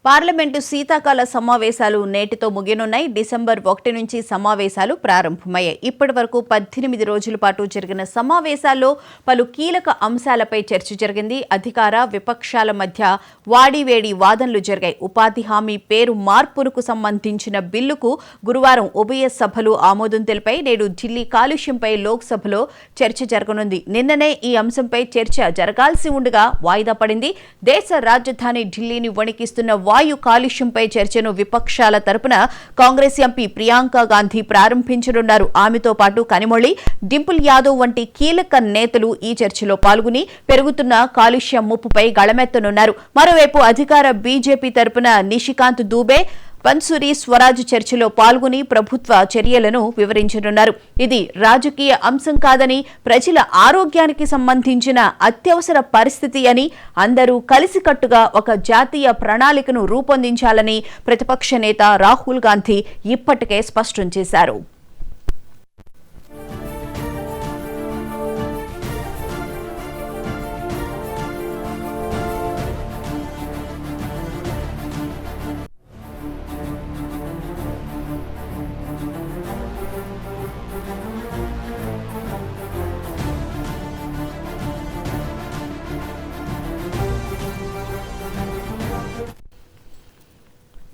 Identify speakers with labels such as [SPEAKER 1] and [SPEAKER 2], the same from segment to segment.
[SPEAKER 1] Parliament శీతాకాల సమావేశాలు నేటితో ముగియనున్నాయి. డిసెంబర్ 1 నుంచి సమావేశాలు ప్రారంభమయ్యాయి. ఇప్పటి వరకు 18 రోజుల పాటు జరిగిన సమావేశాల్లో పలు కీలక అంశాలపై చర్చ జరిగింది. అధికార విపక్షాల మధ్య వాడివేడి వాదనలు జరిగాయి. ఉపాధి హామీ పేరు మార్పులకు సంబంధించిన బిల్లుకు గురువారం ఉభయ సభలు ఆమోదం తెలిపాయి. నేడు ఢిల్లీ కాలుష్యంపై లోక్సభలో చర్చ జరగనుంది. నిన్ననే ఈ అంశంపై చర్చ జరగాల్సి ఉండగా వాయిదా పడింది. దేశ రాజధాని ఢిల్లీని వణికిస్తున్న వాయు కాలుష్యంపై చర్చను విపక్షాల తరపున కాంగ్రెస్ ఎంపీ ప్రియాంక గాంధీ ప్రారంభించనున్నారు. ఆమెతో పాటు కనిమొళి, డింపుల్ యాదవ్ వంటి కీలక నేతలు ఈ చర్చలో పాల్గొని పెరుగుతున్న కాలుష్య ముప్పుపై గళమెత్తనున్నారు. మరోవైపు అధికార బీజేపీ తరపున నిషికాంత్ దూబే, బన్సూరి స్వరాజ్ చర్చలో పాల్గొని ప్రభుత్వ చర్యలను వివరించనున్నారు. ఇది రాజకీయ అంశం కాదని, ప్రజల ఆరోగ్యానికి సంబంధించిన అత్యవసర పరిస్థితి అని, అందరూ కలిసికట్టుగా ఒక జాతీయ ప్రణాళికను రూపొందించాలని ప్రతిపక్ష నేత రాహుల్ గాంధీ ఇప్పటికే స్పష్టం చేశారు.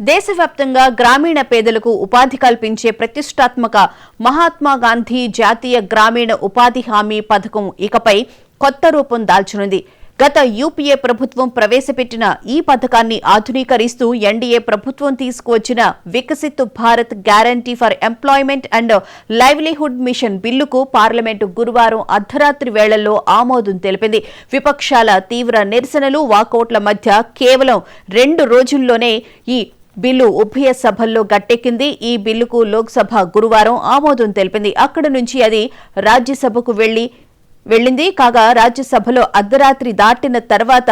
[SPEAKER 1] దేశవ్యాప్తంగా గ్రామీణ పేదలకు ఉపాధి కల్పించే ప్రతిష్టాత్మక మహాత్మా గాంధీ జాతీయ గ్రామీణ ఉపాధి హామీ పథకం ఇకపై కొత్త రూపం దాల్చనుంది. గత యూపీఏ ప్రభుత్వం ప్రవేశపెట్టిన ఈ పథకాన్ని ఆధునీకరిస్తూ ఎన్డీఏ ప్రభుత్వం తీసుకువచ్చిన Viksit Bharat guarantee for employment and livelihood machine బిల్లుకు పార్లమెంటు గురువారం అర్ధరాత్రి వేళల్లో ఆమోదం తెలిపింది. విపక్షాల తీవ్ర నిరసనలు, వాకౌట్ల మధ్య కేవలం 2 రోజుల్లోనే ఈ బిల్లు ఉభయ సభల్లో గట్టెక్కింది. ఈ బిల్లుకు లోక్సభ గురువారం ఆమోదం తెలిపింది. అక్కడి నుంచి అది రాజ్యసభకు వెళ్లింది. కాగా రాజ్యసభలో అర్ధరాత్రి దాటిన తర్వాత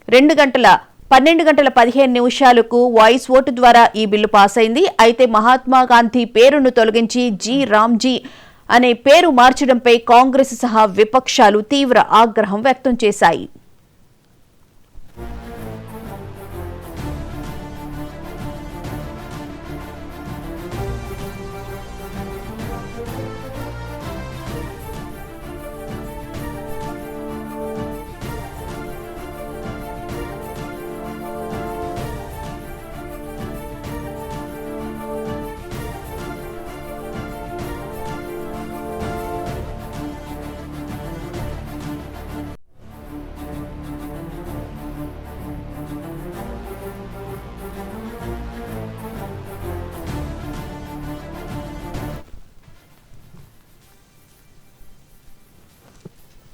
[SPEAKER 1] 12 గంటల 15 నిమిషాలకు వాయిస్ ఓటు ద్వారా ఈ బిల్లు పాస్ అయింది. అయితే మహాత్మా గాంధీ పేరును తొలగించి జీ రామ్జీ అనే పేరు మార్చడంపై కాంగ్రెస్ సహా విపక్షాలు తీవ్ర ఆగ్రహం వ్యక్తం చేశాయి.